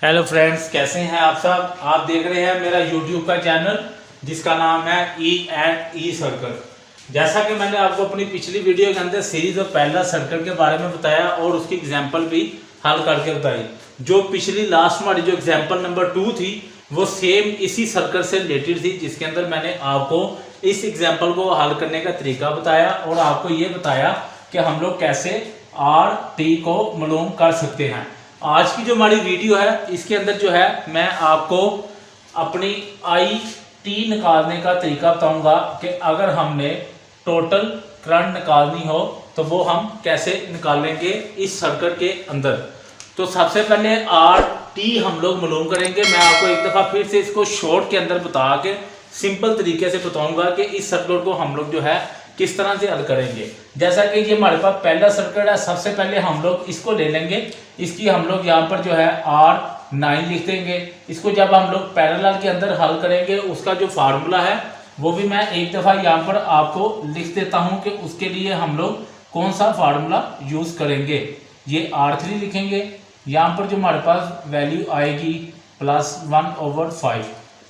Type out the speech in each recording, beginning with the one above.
Hello friends, कैसे हैं आप सब। आप देख रहे हैं मेरा यूट्यूब का चैनल जिसका नाम है ई सर्कल। जैसा कि मैंने आपको अपनी पिछली वीडियो के अंदर सीरीज और पहला सर्कल के बारे में बताया और उसकी एग्जांपल भी हल करके बताई। जो पिछली लास्ट हमारी जो एग्जांपल नंबर 2 थी वो सेम इसी सर्कल से रिलेटेड थी, जिसके अंदर मैंने आपको इस एग्जाम्पल को हल करने का तरीका बताया और आपको ये बताया कि हम लोग कैसे आर टी को मालूम कर सकते हैं। आज की जो हमारी वीडियो है इसके अंदर जो है मैं आपको अपनी आई टी निकालने का तरीका बताऊंगा कि अगर हमने टोटल करंट निकालनी हो तो वो हम कैसे निकालेंगे इस सर्किट के अंदर। तो सबसे पहले आर टी हम लोग मालूम करेंगे। मैं आपको एक दफ़ा फिर से इसको शॉर्ट के अंदर बता के सिंपल तरीके से बताऊंगा कि इस सर्किट को हम लोग जो है किस तरह से हल करेंगे। जैसा कि ये हमारे पास पहला सर्किट है, सबसे पहले हम लोग इसको ले लेंगे। इसकी हम लोग यहाँ पर जो है R9 लिख देंगे। इसको जब हम लोग पैरेलल के अंदर हल करेंगे उसका जो फार्मूला है वो भी मैं एक दफ़ा यहाँ पर आपको लिख देता हूँ कि उसके लिए हम लोग कौन सा फार्मूला यूज़ करेंगे। ये R3 लिखेंगे। यहाँ पर जो हमारे पास वैल्यू आएगी +1/5।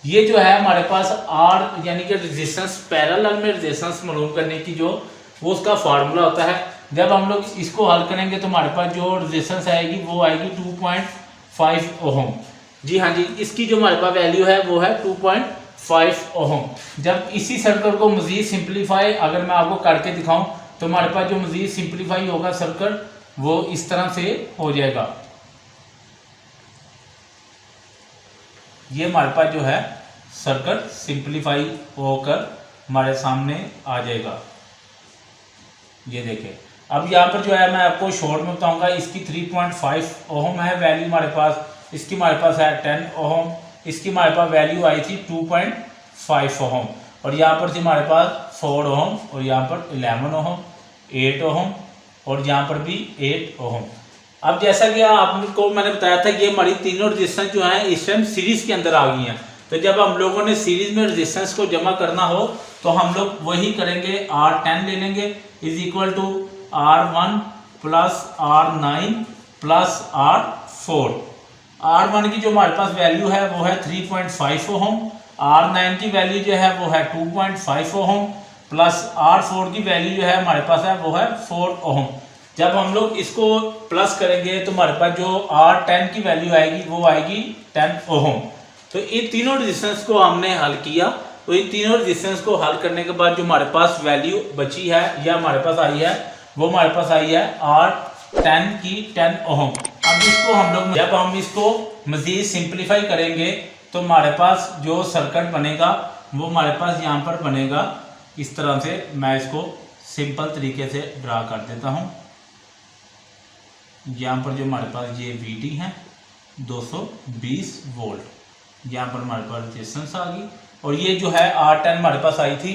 ये जो है हमारे पास R यानी कि रेजिस्टेंस पैरेलल में रेजिस्टेंस मालूम करने की जो वो उसका फार्मूला होता है। जब हम लोग इसको हल करेंगे तो हमारे पास जो रेजिस्टेंस आएगी वो आएगी 2.5 ओहम। जी हाँ जी, इसकी जो हमारे पास वैल्यू है वो है 2.5 ओहम। जब इसी सर्किट को मजीद सिंप्लीफाई अगर मैं आपको करके दिखाऊं तो हमारे पास जो मजीद सिंप्लीफाई होगा सर्किट वो इस तरह से हो जाएगा। ये हमारे पास जो है सर्किट सिंप्लीफाई होकर हमारे सामने आ जाएगा। ये देखिए, अब यहाँ पर जो है मैं आपको शॉर्ट में बताऊंगा। इसकी 3.5 ओहम है वैल्यू हमारे पास, इसकी हमारे पास है 10 ओहम, इसकी हमारे पास वैल्यू आई थी 2.5 ओहम और यहाँ पर थी हमारे पास 4 ओहम और यहाँ पर 11 ओहम, 8 ओहम और यहाँ पर भी 8 ओहम। अब जैसा कि आपको मैंने बताया था ये हमारी तीनों रेजिस्टेंस जो है इस टाइम सीरीज के अंदर आ गई हैं। तो जब हम लोगों ने सीरीज में रेजिस्टेंस को जमा करना हो तो हम लोग वही करेंगे, R10 ले लेंगे is equal to R1 plus R9 plus R4। R1 की जो हमारे पास वैल्यू है वो है 3.5 ओहम, R9 की वैल्यू जो है वो है 2.5 ओहम प्लस R4 की वैल्यू जो है हमारे पास है वो है 4 ओहम। जब हम लोग इसको प्लस करेंगे तो हमारे पास जो R10 की वैल्यू आएगी वो आएगी 10 ओहम। तो इन तीनों रेजिस्टेंस को हमने हल किया। तो इन तीनों रेजिस्टेंस को हल करने के बाद जो हमारे पास वैल्यू बची है या हमारे पास आई है वो हमारे पास आई है R10 की 10 ओहम। अब इसको हम लोग जब हम इसको मजीद सिंप्लीफाई करेंगे तो हमारे पास जो सर्किट बनेगा वो हमारे पास यहाँ पर बनेगा इस तरह से। मैं इसको सिंपल तरीके से ड्रा कर देता हूँ। यहाँ पर जो हमारे पास ये VT है 220 वोल्ट, यहाँ पर हमारे पास रेजिस्टेंस आ गई और ये जो है R10 हमारे पास आई थी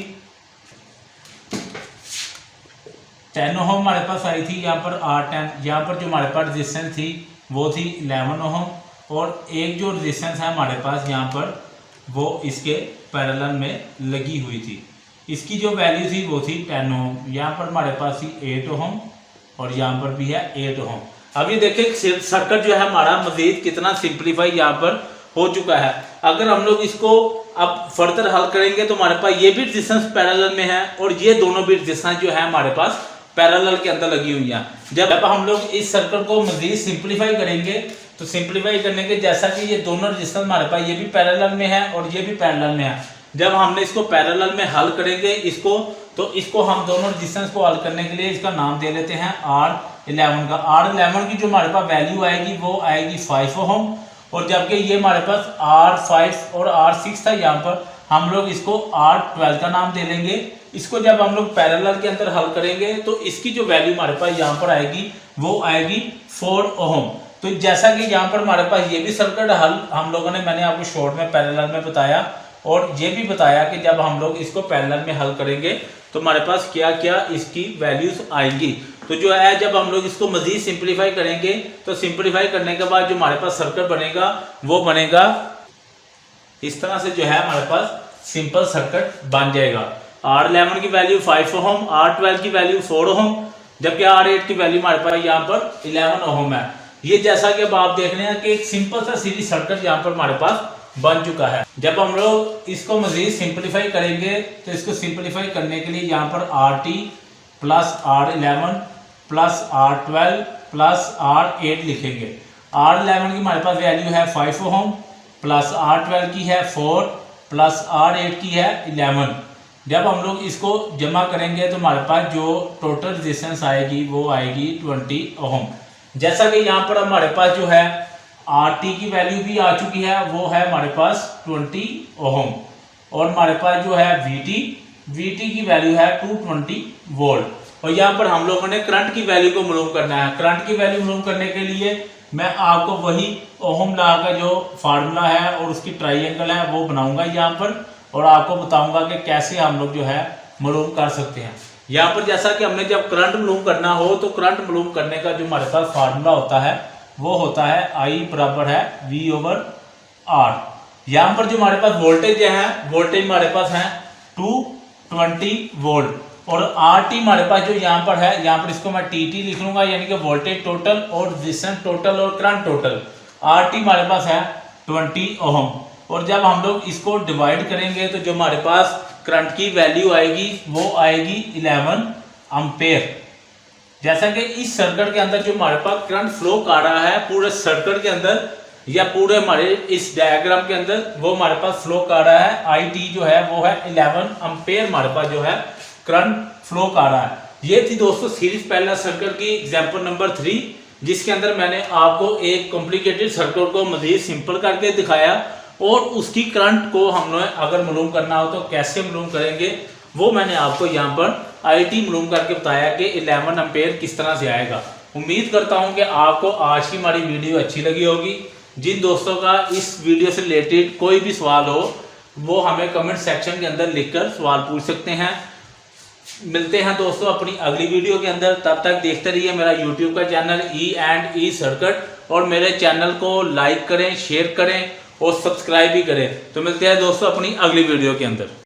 10 ओहम हमारे पास आई थी। यहाँ पर R10, यहाँ पर जो हमारे पास रेजिस्टेंस थी वो थी 11 ओहम और एक जो रेजिस्टेंस है हमारे पास यहाँ पर वो इसके पैरेलल में लगी हुई थी। इसकी जो वैल्यू थी वो थी 10 ओहम। यहाँ पर हमारे पास थी 8 ओहम और यहाँ पर भी है 8 ओहम। अब ये देखिए सर्किट जो है हमारा मजीद कितना सिंप्लीफाई यहाँ पर हो चुका है। अगर हम लोग इसको अब फर्दर हल करेंगे तो हमारे पास ये भी रेजिस्टेंस पैरेलल में है और ये दोनों भी रेजिस्टेंस जो है हमारे पास पैरेलल के अंदर लगी हुई है। जब हम लोग इस सर्किट को मजीद सिंप्लीफाई करेंगे तो सिंप्लीफाई करने के जैसा कि ये दोनों रेजिस्टेंस हमारे पास ये भी पैरेलल में है और ये भी पैरेलल में है। जब हमने इसको पैरेलल में हल करेंगे इसको तो इसको हम दोनों रेजिस्टेंस को हल करने के लिए इसका नाम दे लेते हैं R11 का। R11 की जो हमारे पास वैल्यू आएगी वो आएगी 5 ओहम और जबकि ये हमारे पास R5 और R6 था, यहाँ पर हम लोग इसको R12 का नाम दे लेंगे। इसको जब हम लोग पैरेलल के अंदर हल करेंगे तो इसकी जो वैल्यू हमारे पास यहाँ पर आएगी वो आएगी 4 ओहम। तो जैसा कि यहाँ पर हमारे पास ये भी सर्किट हल हम लोगों ने मैंने आपको शॉर्ट में पैरेलल में बताया और ये भी बताया कि जब हम लोग इसको पैरेलल में हल करेंगे तो हमारे पास क्या क्या इसकी वैल्यूज आएंगी। तो जो है जब हम लोग इसको मजीद सिंप्लीफाई करेंगे तो सिंप्लीफाई करने के बाद जो हमारे पास सर्किट बनेगा वो बनेगा इस तरह से। जो है हमारे पास सिंपल सर्किट बन जाएगा। R11 की वैल्यू 5 ओहम, R12 की वैल्यू 4 ओहम, जबकि R8 की वैल्यू हमारे पास यहाँ पर 11 ओहम है। ये जैसा कि अब आप देख रहे हैं कि एक सिंपल सा सीरीज सर्किट यहाँ पर हमारे पास बन चुका है। जब हम लोग इसको मजीद सिंपलीफाई करेंगे तो इसको सिंपलीफाई करने के लिए यहाँ पर RT plus R11 plus R12 plus R8 लिखेंगे। R11 की हमारे पास वैल्यू है 5 ओम, प्लस R12 की है 4, प्लस R8 की है 11। जब हम लोग इसको जमा करेंगे तो हमारे पास जो टोटल रेजिस्टेंस आएगी वो आएगी 20 ओम। जैसा कि यहाँ पर हमारे पास जो है RT की वैल्यू भी आ चुकी है, वो है हमारे पास 20 ओम, और हमारे पास जो है VT की वैल्यू है 220 वोल्ट। और यहाँ पर हम लोगों ने करंट की वैल्यू को मालूम करना है। करंट की वैल्यू मालूम करने के लिए मैं आपको वही ओहम लॉ का जो फार्मूला है और उसकी ट्राइंगल है वो बनाऊंगा यहाँ पर, और आपको बताऊंगा कि कैसे हम लोग जो है मालूम कर सकते हैं। यहाँ पर जैसा कि हमने जब करंट मालूम करना हो तो करंट मालूम करने का जो हमारे पास फार्मूला होता है वो होता है I बराबर है V/R। यहाँ पर जो हमारे पास वोल्टेज है, वोल्टेज हमारे पास है 220 वोल्ट, और RT हमारे पास जो यहाँ पर है, यहाँ पर इसको मैं TT लिख लूंगा, यानी कि वोल्टेज टोटल और रेजिस्टेंस टोटल और करंट टोटल। RT हमारे पास है 20 ओम, और जब हम लोग इसको डिवाइड करेंगे तो जो हमारे पास करंट की वैल्यू आएगी वो आएगी 11 एम्पेयर। जैसा कि इस सर्किट के अंदर जो हमारे पास करंट फ्लो कर रहा है पूरे सर्किट के अंदर या पूरे हमारे इस डायग्राम के अंदर, वो हमारे पास फ्लो कर रहा है IT जो है वो है 11 एम्पेयर हमारे पास जो है करंट फ्लो कर रहा है। ये थी दोस्तों सीरीज पैरेलल सर्किट की एग्जांपल नंबर 3, जिसके अंदर मैंने आपको एक कॉम्प्लिकेटेड सर्किट को मजीद सिंपल करके दिखाया, और उसकी करंट को हमने अगर मालूम करना हो तो कैसे मालूम करेंगे वो मैंने आपको यहाँ पर IT मालूम करके बताया कि 11 एम्पेयर किस तरह से आएगा। उम्मीद करता हूँ कि आपको आज की हमारी वीडियो अच्छी लगी होगी। जिन दोस्तों का इस वीडियो से रिलेटेड कोई भी सवाल हो वो हमें कमेंट सेक्शन के अंदर लिखकर सवाल पूछ सकते हैं। मिलते हैं दोस्तों अपनी अगली वीडियो के अंदर, तब तक देखते रहिए मेरा YouTube का चैनल E&E सर्किट, और मेरे चैनल को लाइक करें, शेयर करें और सब्सक्राइब भी करें। तो मिलते हैं दोस्तों अपनी अगली वीडियो के अंदर।